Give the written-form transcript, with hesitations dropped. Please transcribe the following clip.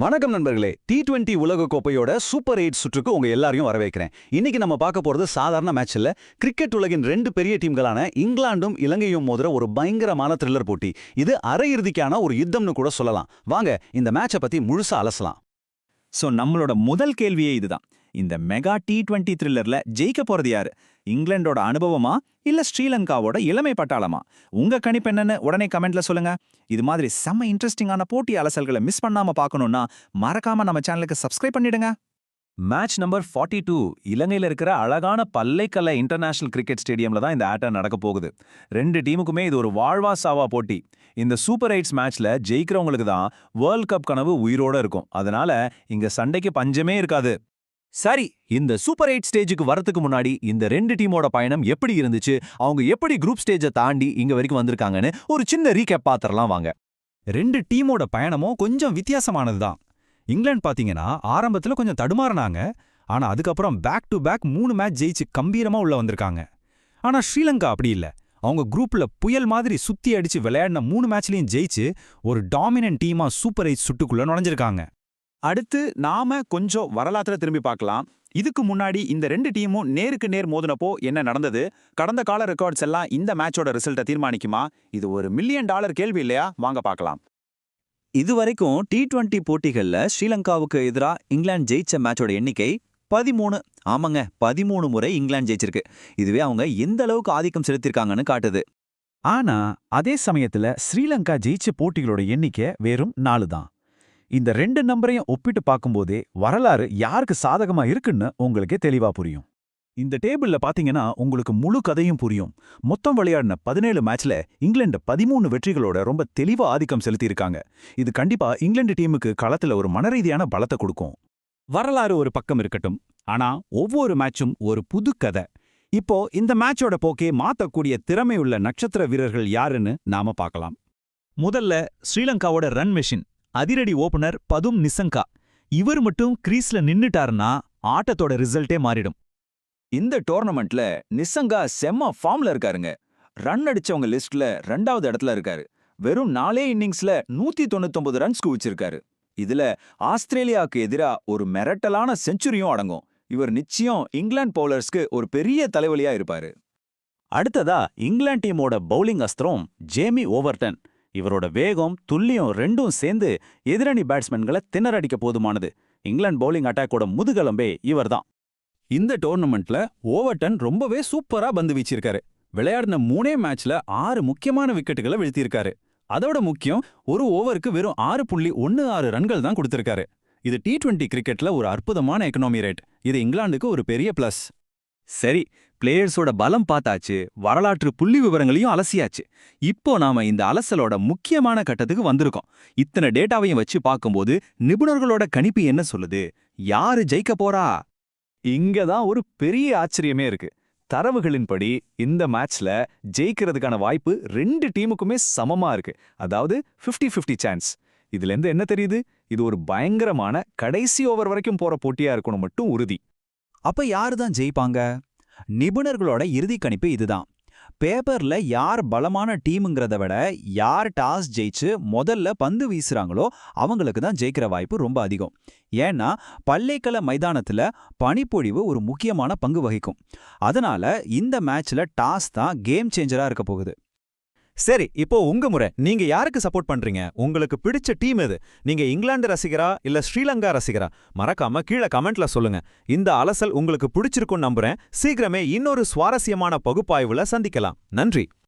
வணக்கம் நண்பர்களே. T20 உலக கோப்பையோட சூப்பர் 8 சுற்றுக்கு உங்க எல்லாரையும் வரவேற்கிறேன். இன்னைக்கு நம்ம பார்க்க போறது சாதாரண மேட்ச் இல்ல. கிரிக்கெட் உலகின் ரெண்டு பெரிய டீம்களான இங்கிலாந்தும் இலங்கையும் மோதுற ஒரு பயங்கரமான த்ரில்லர் போட்டி. இது அரையிறுதிக்கான ஒரு யுத்தம்னு கூட சொல்லலாம். வாங்க இந்த மேட்சை பத்தி முழுசா அலசலாம். நம்மளோட முதல் கேள்வியே இதுதான். இந்த மெகா T20 த்ரில்லர்ல ஜெயிக்க போறது யாரு? இங்கிலாண்டோட அனுபவமா இல்ல ஸ்ரீலங்காவோட இளமை பட்டாளமா? உங்க கணிப்பு என்னன்னு உடனே கமெண்ட்ல சொல்லுங்க. இது மாதிரி செம்ம இன்ட்ரெஸ்டிங்கான போட்டி அலசல்களை மிஸ் பண்ணாம பார்க்கணும்னா மறக்காம நம்ம சேனலுக்கு சப்ஸ்கிரைப் பண்ணிடுங்க. மேட்ச் நம்பர் 42 இலங்கையில் இருக்கிற அழகான பல்லைக்கல்ல இன்டர்நேஷனல் கிரிக்கெட் ஸ்டேடியம்ல தான் இந்த ஆட்டம் நடக்க போகுது. ரெண்டு டீமுக்குமே இது ஒரு வாழ்வா சாவா போட்டி. இந்த சூப்பர் 8 மேட்ச்ல ஜெயிக்கிறவங்களுக்கு தான் வேர்ல்ட் கப் கனவு உயிரோட இருக்கும். அதனால இங்க சண்டைக்கு பஞ்சமே இருக்காது. சரி, இந்த சூப்பர் 8 ஸ்டேஜுக்கு வரதுக்கு முன்னாடி இந்த ரெண்டு டீமோட பயணம் எப்படி இருந்துச்சு, அவங்க எப்படி குரூப் ஸ்டேஜை தாண்டி இங்க வரைக்கும் வந்திருக்காங்கன்னு ஒரு சின்ன ரீகேப் பாத்திரலாம் வாங்க. ரெண்டு டீமோட பயணமும் கொஞ்சம் வித்தியாசமானது தான். இங்கிலாந்து பாத்தீங்கன்னா ஆரம்பத்துல கொஞ்சம் தடுமாறினாங்க. ஆனா அதுக்கப்புறம் பேக் டு பேக் 3 மேட்ச் ஜெயிச்சு கம்பீரமா உள்ள வந்திருக்காங்க. ஆனா ஸ்ரீலங்கா அப்படி இல்ல. அவங்க குரூப்ல புயல் மாதிரி சுத்தி அடிச்சு விளையாடின 3 மேட்ச்லயும் ஜெயிச்சு ஒரு டாமினன்ட் டீமா சூப்பர் 8 சுட்டுக்குள்ள நுழைஞ்சிருக்காங்க. அடுத்து நாம கொஞ்சம் வரலாற்றுல திரும்பி பார்க்கலாம். இதுக்கு முன்னாடி இந்த ரெண்டு டீமும் நேருக்கு நேர் மோதினப்போ என்ன நடந்தது, கடந்த கால ரெக்கார்ட்ஸ் எல்லாம் இந்த மேட்சோட ரிசல்ட்டை தீர்மானிக்குமா? இது ஒரு $1 மில்லியன் கேள்வி இல்லையா? வாங்க பார்க்கலாம். இதுவரைக்கும் T20 போட்டிகள்ல ஸ்ரீலங்காவுக்கு எதிரா இங்கிலாந்து ஜெயிச்ச மேட்சோட எண்ணிக்கை 13. ஆமாங்க, 13 முறை இங்கிலாந்து ஜெயிச்சிருக்கு. இதுவே அவங்க எந்த அளவுக்கு ஆதிக்கம் செலுத்திருக்காங்கன்னு காட்டுது. ஆனா அதே சமயத்துல ஸ்ரீலங்கா ஜெயிச்ச போட்டிகளோட எண்ணிக்கை வெறும் 4 தான். இந்த ரெண்டு நம்பரையும் ஒப்பிட்டு பார்க்கும்போதே வரலாறு யாருக்கு சாதகமா இருக்குன்னு உங்களுக்கே தெளிவா புரியும். இந்த டேபிள்ல பாத்தீங்கன்னா உங்களுக்கு முழு கதையும் புரியும். மொத்தம் விளையாடின 17 மேட்ச்ல இங்கிலாந்து 13 வெற்றிகளோட ரொம்ப தெளிவா ஆதிக்கம் செலுத்தியிருக்காங்க. இது கண்டிப்பா இங்கிலாந்து டீமுக்கு களத்துல ஒரு மனரீதியான பலத்தை கொடுக்கும். வரலாறு ஒரு பக்கம் இருக்கட்டும், ஆனா ஒவ்வொரு மேட்சும் ஒரு புது கதை. இப்போ இந்த மேட்சோட போக்கே மாத்தக்கூடிய திறமையுள்ள நட்சத்திர வீரர்கள் யாருன்னு நாம பார்க்கலாம். முதல்ல ஸ்ரீலங்காவோட ரன் மெஷின், அதிரடி ஓபனர் பதும் நிசங்கா. இவர் மட்டும் கிரீஸ்ல நின்னுட்டாருன்னா ஆட்டத்தோட ரிசல்ட்டே மாறிடும். இந்த டோர்னமெண்ட்ல நிசங்கா செம்ம ஃபார்ம்ல இருக்காருங்க. ரன் அடிச்சவங்க லிஸ்ட்ல 2வது இடத்துல இருக்காரு. வெறும் 4 இன்னிங்ஸ்ல 199 ரன்ஸ் குவிச்சிருக்காரு. இதுல ஆஸ்திரேலியாவுக்கு எதிரா ஒரு மிரட்டலான செஞ்சுரியும் அடங்கும். இவர் நிச்சயம் இங்கிலாந்து பவுலர்ஸ்க்கு ஒரு பெரிய தலைவலியா இருப்பாரு. அடுத்ததா இங்கிலாந்து டீமோட பவுலிங் அஸ்திரம் ஜேமி ஓவர்டன். இவரோட வேகம் துல்லியம் ரெண்டும் சேர்ந்து எதிரணி பேட்ஸ்மேன்களை திணறடிக்க போதுமானது. இங்கிலாந்து பவுலிங் அட்டாக்கோட முதுகெலும்பே இவர்தான். இந்த டோர்னமெண்ட்ல ஓவர்டன் ரொம்பவே சூப்பரா பந்து வீச்சிருக்காரு. விளையாடின 3 மேட்ச்ல 6 முக்கியமான விக்கெட்டுகளை வீழ்த்தியிருக்காரு. அதோட முக்கியம், ஒரு ஓவருக்கு வெறும் 6.16 ரன்கள் தான் கொடுத்திருக்காரு. இது T20 கிரிக்கெட்ல ஒரு அற்புதமான எக்கனாமி ரேட். இது இங்கிலாந்துக்கு ஒரு பெரிய பிளஸ். சரி, பிளேயர்ஸோட பலம் பார்த்தாச்சு, வரலாற்று புள்ளி விவரங்களையும் அலசியாச்சு. இப்போ நாம இந்த அலசலோட முக்கியமான கட்டத்துக்கு வந்திருக்கோம். இத்தனை டேட்டாவையும் வச்சு பார்க்கும்போது நிபுணர்களோட கணிப்பு என்ன சொல்லுது? யாரு ஜெயிக்க போறா? இங்கதான் ஒரு பெரிய ஆச்சரியமே இருக்கு. தரவுகளின்படி இந்த மேட்ச்ல ஜெயிக்கிறதுக்கான வாய்ப்பு ரெண்டு டீமுக்குமே சமமா இருக்கு. அதாவது 50-50 சான்ஸ். இதுல இருந்து என்ன தெரியுது? இது ஒரு பயங்கரமான கடைசி ஓவர் வரைக்கும் போற போட்டியா இருக்கணும் மட்டும் உறுதி. அப்ப யாரு தான் ஜெயிப்பாங்க? நிபுணர்களோட இறுதி கணிப்பு இதுதான். பேப்பர்ல யார் பலமான டீமுங்கிறத விட யார் டாஸ் ஜெயிச்சு முதல்ல பந்து வீசுறாங்களோ அவங்களுக்கு தான் ஜெயிக்கிற வாய்ப்பு ரொம்ப அதிகம். ஏன்னா பல்லைக்கல மைதானத்துல பனிப்பொழிவு ஒரு முக்கியமான பங்கு வகிக்கும். அதனால இந்த மேட்ச்ல டாஸ் தான் கேம் சேஞ்சரா இருக்க போகுது. சரி, இப்போ உங்க முறை. நீங்க யாருக்கு சப்போர்ட் பண்றீங்க? உங்களுக்கு பிடிச்ச டீம் எது? நீங்க இங்கிலாந்து ரசிகரா இல்ல ஸ்ரீலங்கா ரசிகரா? மறக்காம கீழே கமெண்ட்ல சொல்லுங்க. இந்த அலசல் உங்களுக்கு பிடிச்சிருக்கும்னு நம்புறேன். சீக்கிரமே இன்னொரு சுவாரஸ்யமான பகுப்பாய்வுல சந்திக்கலாம். நன்றி.